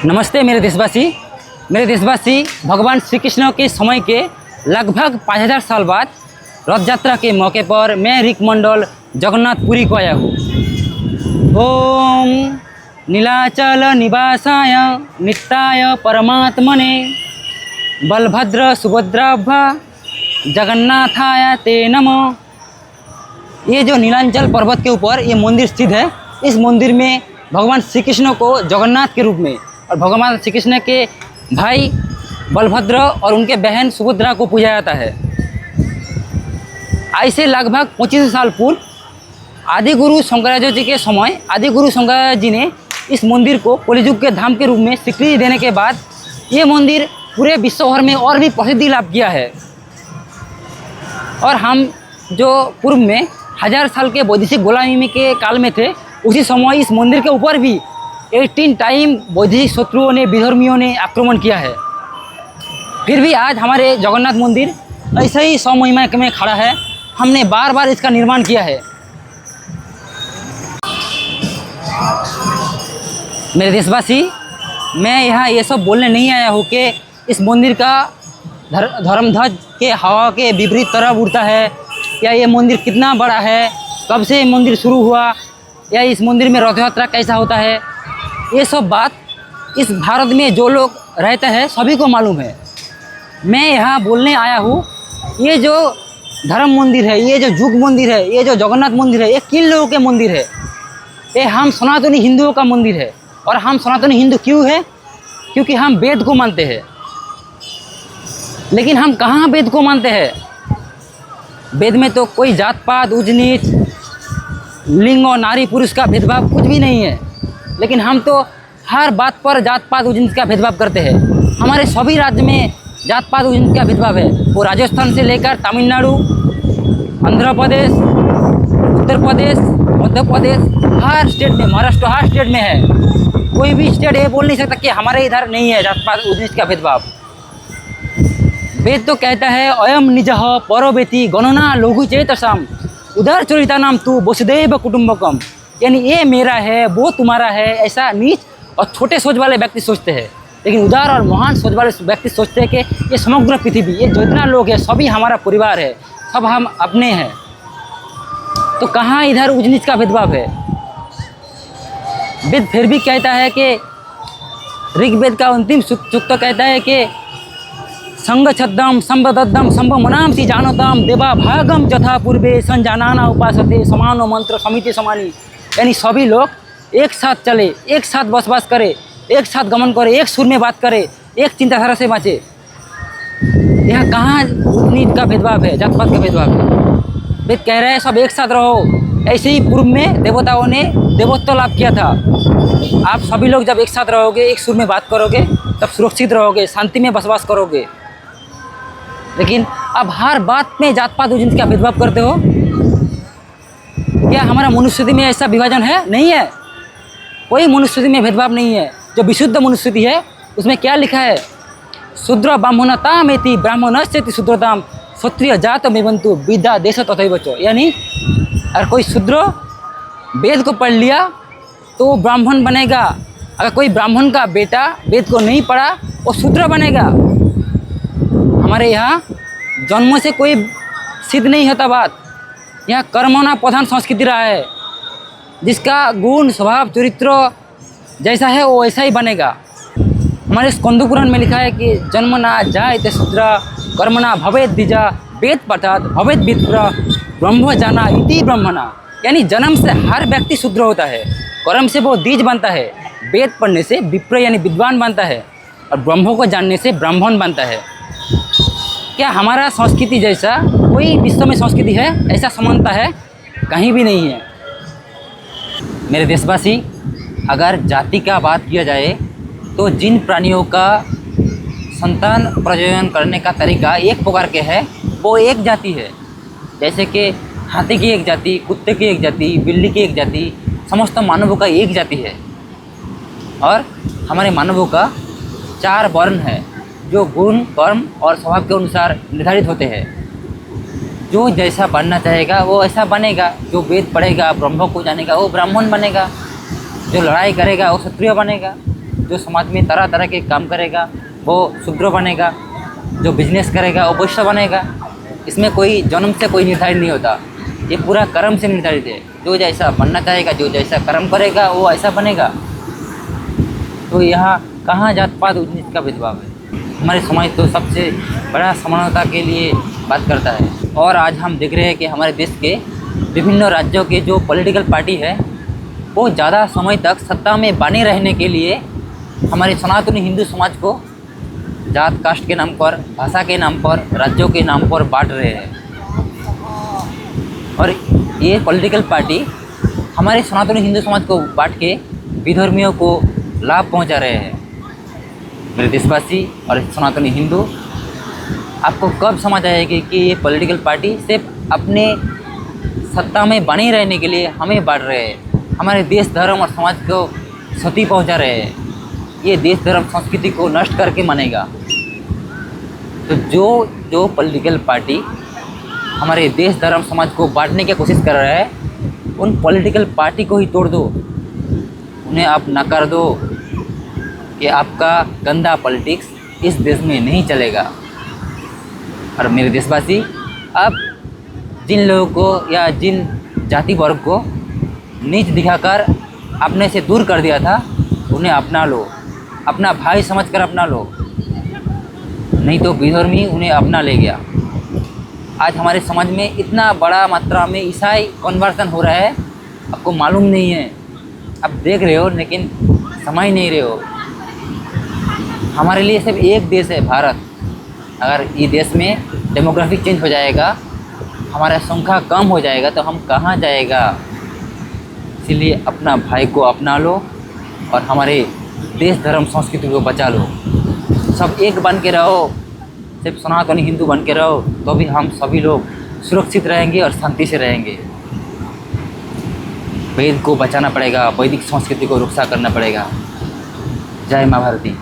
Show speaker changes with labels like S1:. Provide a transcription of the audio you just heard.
S1: नमस्ते मेरे देशवासी भगवान श्री कृष्ण के समय के लगभग 5000 साल बाद रथ यात्रा के मौके पर मैं रिक मंडल जगन्नाथपुरी को आया हूँ। ओम नीलाचल निवासाय नित्याय परमात्मने बलभद्र सुभद्राभ्या जगन्नाथाय ते नमः। ये जो नीलांचल पर्वत के ऊपर ये मंदिर स्थित है, इस मंदिर में भगवान श्री कृष्ण को जगन्नाथ के रूप में और भगवान श्री कृष्ण के भाई बलभद्र और उनके बहन सुभद्रा को पूजा जाता है। आज से लगभग 25 साल पूर्व आदि गुरु शंकराचार्य जी के समय आदि गुरु शंकराचार्य जी ने इस मंदिर को कलियुग के धाम के रूप में स्वीकृति देने के बाद ये मंदिर पूरे विश्व भर में और भी प्रसिद्धि लाभ किया है। और हम जो पूर्व में 1000 साल के वैदेशिक गुलामी के काल में थे, उसी समय इस मंदिर के ऊपर भी 18 टाइम वैदेशिक शत्रुओं ने विधर्मियों ने आक्रमण किया है। फिर भी आज हमारे जगन्नाथ मंदिर ऐसे ही 100 महिमा में खड़ा है। हमने बार बार इसका निर्माण किया है। मेरे देशवासी, मैं यहाँ ये सब बोलने नहीं आया हूँ कि इस मंदिर का धर्मध्वज के हवा के विपरीत तरफ उड़ता है, या ये मंदिर कितना बड़ा है, कब से ये मंदिर शुरू हुआ, या इस मंदिर में रथ यात्रा कैसा होता है, ये सब बात इस भारत में जो लोग रहते हैं सभी को मालूम है। मैं यहाँ बोलने आया हूँ ये जो धर्म मंदिर है, ये जो जुग मंदिर है, ये जो जगन्नाथ मंदिर है, ये किन लोगों के मंदिर है? ये हम सनातनी हिंदुओं का मंदिर है। और हम सनातनी हिंदू क्यों है? क्योंकि हम वेद को मानते हैं। लेकिन हम कहाँ वेद को मानते हैं? वेद में तो कोई जात पात ऊंच नीच लिंग और नारी पुरुष का भेदभाव कुछ भी नहीं है। लेकिन हम तो हर बात पर जात पात ऊंच नीच का भेदभाव करते हैं। हमारे सभी राज्य में जात पात ऊंच नीच का भेदभाव है। वो राजस्थान से लेकर तमिलनाडु, आंध्र प्रदेश, उत्तर प्रदेश, मध्य प्रदेश, हर स्टेट में, महाराष्ट्र हर स्टेट में है। कोई भी स्टेट ये बोल नहीं सकता कि हमारे इधर नहीं है जात पात ऊंच नीच का भेदभाव। वेद तो कहता है अयम निजः परोवेति गणना लघु चेतसाम उदार चरिता नाम तू वसुदैव कुटुंबकम। यानी ये मेरा है, वो तुम्हारा है, ऐसा नीच और छोटे सोच वाले व्यक्ति सोचते हैं। लेकिन उदार और महान सोच वाले व्यक्ति सोचते हैं कि ये समग्र पृथ्वी, ये जितना लोग हैं सभी हमारा परिवार है, सब हम अपने हैं। तो कहाँ इधर ऊंच नीच का भेदभाव है? वेद फिर भी कहता है कि ऋग्वेद का अंतिम सूक्त कहता है कि संग छद्दम संबदम संभमनाम सी जानताम देवा भागम जथा पूर्वे संजानाना उपासते समानो मंत्र समिति समानी। यानी सभी लोग एक साथ चले, एक साथ बसवास करे, एक साथ गमन करे, एक सुर में बात करे, एक चिंताधारा से बाँचे। यहाँ कहाँ नीच का भेदभाव है, जात पात का भेदभाव है? वेद कह रहे हैं सब एक साथ रहो। ऐसे ही पूर्व में देवताओं ने देवत्व लाभ किया था। आप सभी लोग जब एक साथ रहोगे, एक सुर में बात करोगे, तब सुरक्षित रहोगे, शांति में बसवास करोगे। लेकिन अब हर बात में जात पात ऊंच नीच का भेदभाव करते हो। क्या हमारा मनुस्मृति में ऐसा विभाजन है? नहीं है। कोई मनुस्मृति में भेदभाव नहीं है। जो विशुद्ध मनुस्मृति है उसमें क्या लिखा है? शूद्र ब्राह्मणतामेति ब्राह्मणश्चेति शूद्रताम क्षत्रिय जात मेवंतु विद्या देश तथैव च। यानी अगर कोई शूद्र वेद को पढ़ लिया तो वो ब्राह्मण बनेगा। अगर कोई ब्राह्मण का बेटा वेद को नहीं पढ़ा वो शूद्र बनेगा। हमारे यहाँ जन्म से कोई सिद्ध नहीं होता बात। यहाँ कर्मना प्रधान संस्कृति रहा है। जिसका गुण स्वभाव चरित्र जैसा है वो ऐसा ही बनेगा। हमारे स्कंद पुराण में लिखा है कि जन्मना जायते शूद्र कर्मणा भवेत द्विजा वेद पठात भवेत विप्र ब्रह्म जाना इति ब्रह्मणा। यानी जन्म से हर व्यक्ति शूद्र होता है, कर्म से वो द्विज बनता है, वेद पढ़ने से विप्र यानी विद्वान बनता है, और ब्रह्म को जानने से ब्राह्मण बनता है। क्या हमारा संस्कृति जैसा कोई विश्व में संस्कृति है? ऐसा समानता है? कहीं भी नहीं है। मेरे देशवासी, अगर जाति का बात किया जाए तो जिन प्राणियों का संतान प्रजनन करने का तरीका एक प्रकार के है वो एक जाति है। जैसे कि हाथी की एक जाति, कुत्ते की एक जाति, बिल्ली की एक जाति, समस्त मानवों का एक जाति है। और हमारे मानवों का 4 वर्ण है जो गुण, कर्म और स्वभाव के अनुसार निर्धारित होते हैं। जो जैसा बनना चाहेगा वो ऐसा बनेगा। जो वेद पढ़ेगा, ब्रह्म को जानेगा, वो ब्राह्मण बनेगा। जो लड़ाई करेगा वो क्षत्रिय बनेगा। जो समाज में तरह तरह के काम करेगा वो शूद्र बनेगा, जो बिजनेस करेगा वो वैश्य बनेगा। इसमें कोई जन्म से कोई निर्धारित नहीं होता, ये पूरा कर्म से निर्धारित है। जो जैसा बनना चाहेगा, जो जैसा कर्म करेगा वो ऐसा बनेगा। तो यहाँ कहाँ जात पात ऊंच नीच का भेदभाव है? हमारे समाज तो सबसे बड़ा समानता के लिए बात करता है। और आज हम देख रहे हैं कि हमारे देश के विभिन्न राज्यों के जो पॉलिटिकल पार्टी है वो ज़्यादा समय तक सत्ता में बने रहने के लिए हमारे सनातनी हिंदू समाज को जात कास्ट के नाम पर, भाषा के नाम पर, राज्यों के नाम पर बांट रहे हैं। और ये पॉलिटिकल पार्टी हमारे सनातनी हिंदू समाज को बांट के विधर्मियों को लाभ पहुंचा रहे हैं। मेरे देशवासी और सनातनी हिंदू, आपको कब समझ आएगी कि ये पॉलिटिकल पार्टी सिर्फ अपने सत्ता में बने रहने के लिए हमें बांट रहे हैं, हमारे देश धर्म और समाज को क्षति पहुंचा रहे हैं। ये देश धर्म संस्कृति को नष्ट करके मानेगा। तो जो पॉलिटिकल पार्टी हमारे देश धर्म समाज को बांटने की कोशिश कर रहा है, उन पॉलिटिकल पार्टी को ही तोड़ दो, उन्हें आप नकार दो कि आपका गंदा पॉलिटिक्स इस देश में नहीं चलेगा। और मेरे देशवासी, अब जिन लोगों को या जिन जाति वर्ग को नीच दिखाकर अपने से दूर कर दिया था, उन्हें अपना लो, अपना भाई समझकर अपना लो, नहीं तो विधर्मी उन्हें अपना ले गया। आज हमारे समाज में इतना बड़ा मात्रा में ईसाई कन्वर्सन हो रहा है, आपको मालूम नहीं है। आप देख रहे हो लेकिन समझ नहीं रहे हो। हमारे लिए सिर्फ एक देश है, भारत। अगर ये देश में डेमोग्राफिक चेंज हो जाएगा, हमारा संख्या कम हो जाएगा, तो हम कहाँ जाएगा? इसीलिए अपना भाई को अपना लो और हमारे देश धर्म संस्कृति को बचा लो। सब एक बन के रहो, सिर्फ सनातनी हिंदू बन के रहो, तो भी हम सभी लोग सुरक्षित रहेंगे और शांति से रहेंगे। वेद को बचाना पड़ेगा, वैदिक संस्कृति को रक्षा करना पड़ेगा। जय माँ भारती।